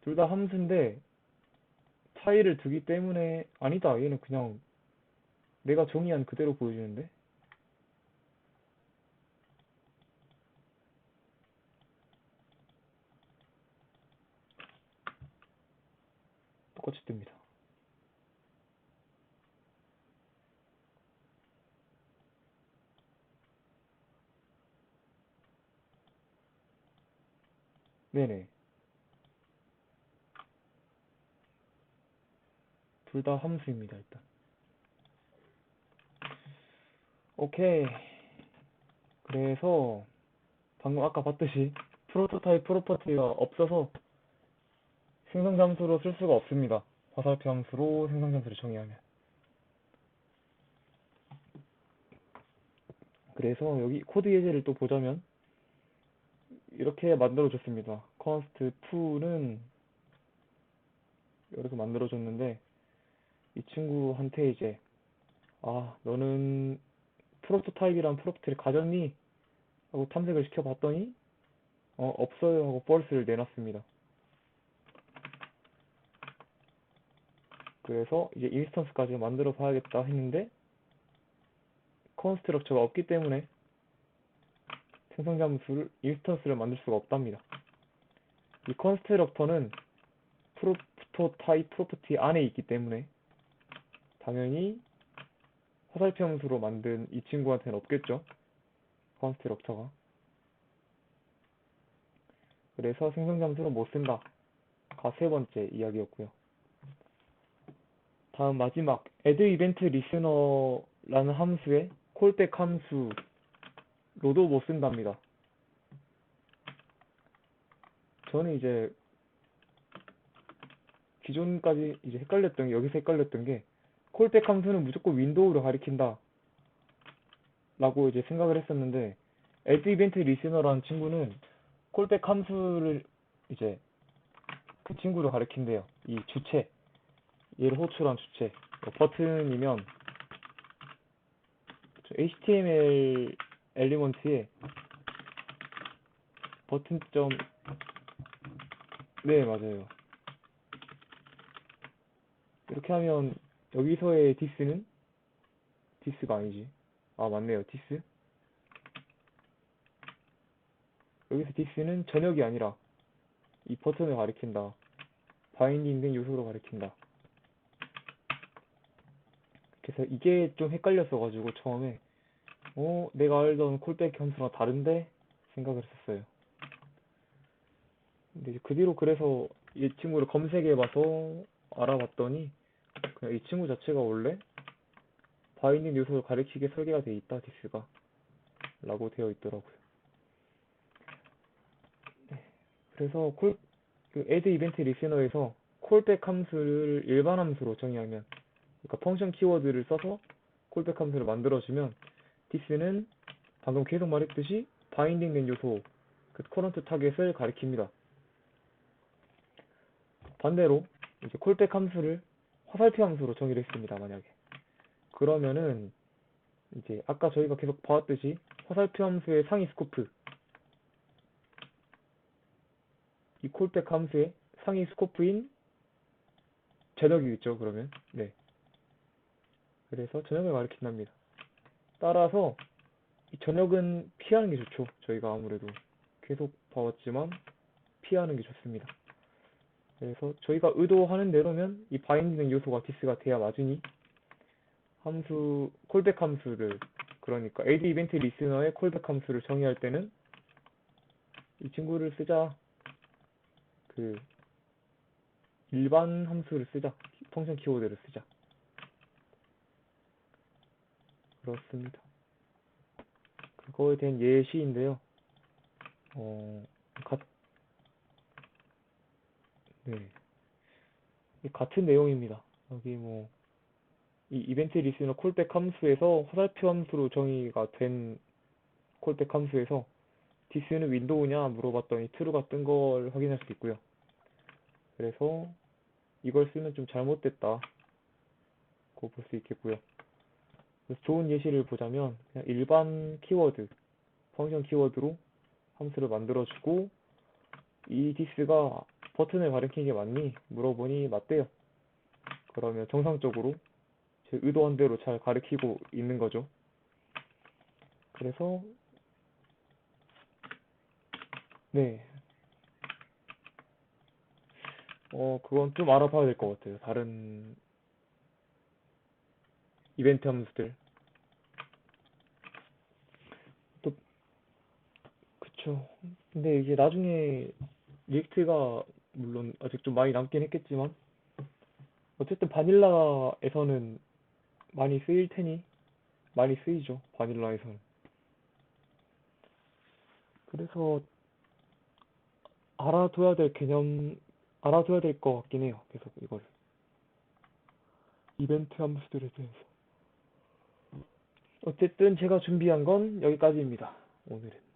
둘 다 함수인데 차이를 두기 때문에 아니다. 얘는 그냥 내가 정의한 그대로 보여주는데 똑같이 뜹니다. 네네. 둘 다 함수입니다, 일단. 오케이. 그래서 방금 아까 봤듯이 프로토타입 프로퍼티가 없어서 생성 함수로 쓸 수가 없습니다. 화살표 함수로 생성 함수를 정의하면. 그래서 여기 코드 예제를 또 보자면 이렇게 만들어줬습니다. const 2는 이렇게 만들어줬는데, 이 친구한테 이제, 너는 프로토타입이란 프로퍼티를 가졌니? 하고 탐색을 시켜봤더니, 없어요 하고 false를 내놨습니다. 그래서 이제 인스턴스까지 만들어 봐야겠다 했는데, 컨스트럭처가 없기 때문에 생성 잠수를 인스턴스를 만들 수가 없답니다. 이 컨스트럭터는 프로토타입 프로퍼티 안에 있기 때문에 당연히 화살표 함수로 만든 이 친구한테는 없겠죠. 컨스트럭터가. 그래서 생성 잠수를 못 쓴다. 가 세 번째 이야기였고요. 다음 마지막 add event listener라는 함수에 콜백 함수로도 못 쓴답니다. 저는 이제 기존까지 이제 여기서 헷갈렸던 게 콜백 함수는 무조건 윈도우를 가리킨다 라고 이제 생각을 했었는데 add event listener라는 친구는 콜백 함수를 이제 그 친구를 가리킨대요. 이 주체, 얘를 호출한 주체. 버튼이면 HTML 엘리먼트에 버튼점, 네, 맞아요. 이렇게 하면 여기서의 디스가 아니지. 맞네요. 디스. 여기서 디스는 전역이 아니라 이 버튼을 가리킨다. 바인딩 된 요소로 가리킨다. 그래서 이게 좀 헷갈렸어가지고 처음에 내가 알던 콜백 함수랑 다른데 생각을 했었어요. 근데 이제 그 뒤로 그래서 이 친구를 검색해봐서 알아봤더니 그냥 이 친구 자체가 원래 바인딩 요소를 가리키게 설계가 돼 있다, 디스가 라고 되어 있더라고요. 네. 그래서 그 add event listener에서 콜백 함수를 일반 함수로 정의하면, 그러니까 펑션 키워드를 써서 콜백 함수를 만들어주면 디스는 방금 계속 말했듯이 바인딩 된 요소, 그 커런트 타겟을 가리킵니다. 반대로 이제 콜백 함수를 화살표 함수로 정의를 했습니다. 만약에 그러면은 이제 아까 저희가 계속 봐왔듯이 화살표 함수의 상위 스코프, 이 콜백 함수의 상위 스코프인 전역이겠죠. 그러면 네, 그래서 전역을 가리킨답니다. 따라서 이 전역은 피하는 게 좋죠. 저희가 아무래도 계속 봐왔지만 피하는 게 좋습니다. 그래서 저희가 의도하는 대로면 이 바인딩 요소가 디스가 돼야 맞으니 콜백 함수를, 그러니까 add event listener의 콜백 함수를 정의할 때는 이 친구를 쓰자. 그 일반 함수를 쓰자. 펑션 키워드를 쓰자. 그렇습니다. 그거에 대한 예시인데요. 어, 네. 같은 내용입니다. 여기 이 이벤트 리스너 콜백 함수에서 화살표 함수로 정의가 된 콜백 함수에서 디스는 윈도우냐 물어봤더니 true가 뜬 걸 확인할 수 있고요. 그래서 이걸 쓰면 좀 잘못됐다 고 볼 수 있겠고요. 그래서 좋은 예시를 보자면 그냥 일반 키워드, 펑션 키워드로 함수를 만들어주고 이 디스가 버튼을 가리키는 게 맞니? 물어보니 맞대요. 그러면 정상적으로 제 의도한 대로 잘 가리키고 있는 거죠. 그래서 네, 그건 좀 알아봐야 될 것 같아요. 다른 이벤트 함수들. 또 그쵸. 근데 이게 나중에 리액트가 물론 아직 좀 많이 남긴 했겠지만 어쨌든 바닐라에서는 많이 쓰일 테니 많이 쓰이죠. 바닐라에서는. 그래서 알아둬야 될 것 같긴 해요. 계속 이걸 이벤트 함수들에 대해서. 어쨌든 제가 준비한 건 여기까지입니다. 오늘은.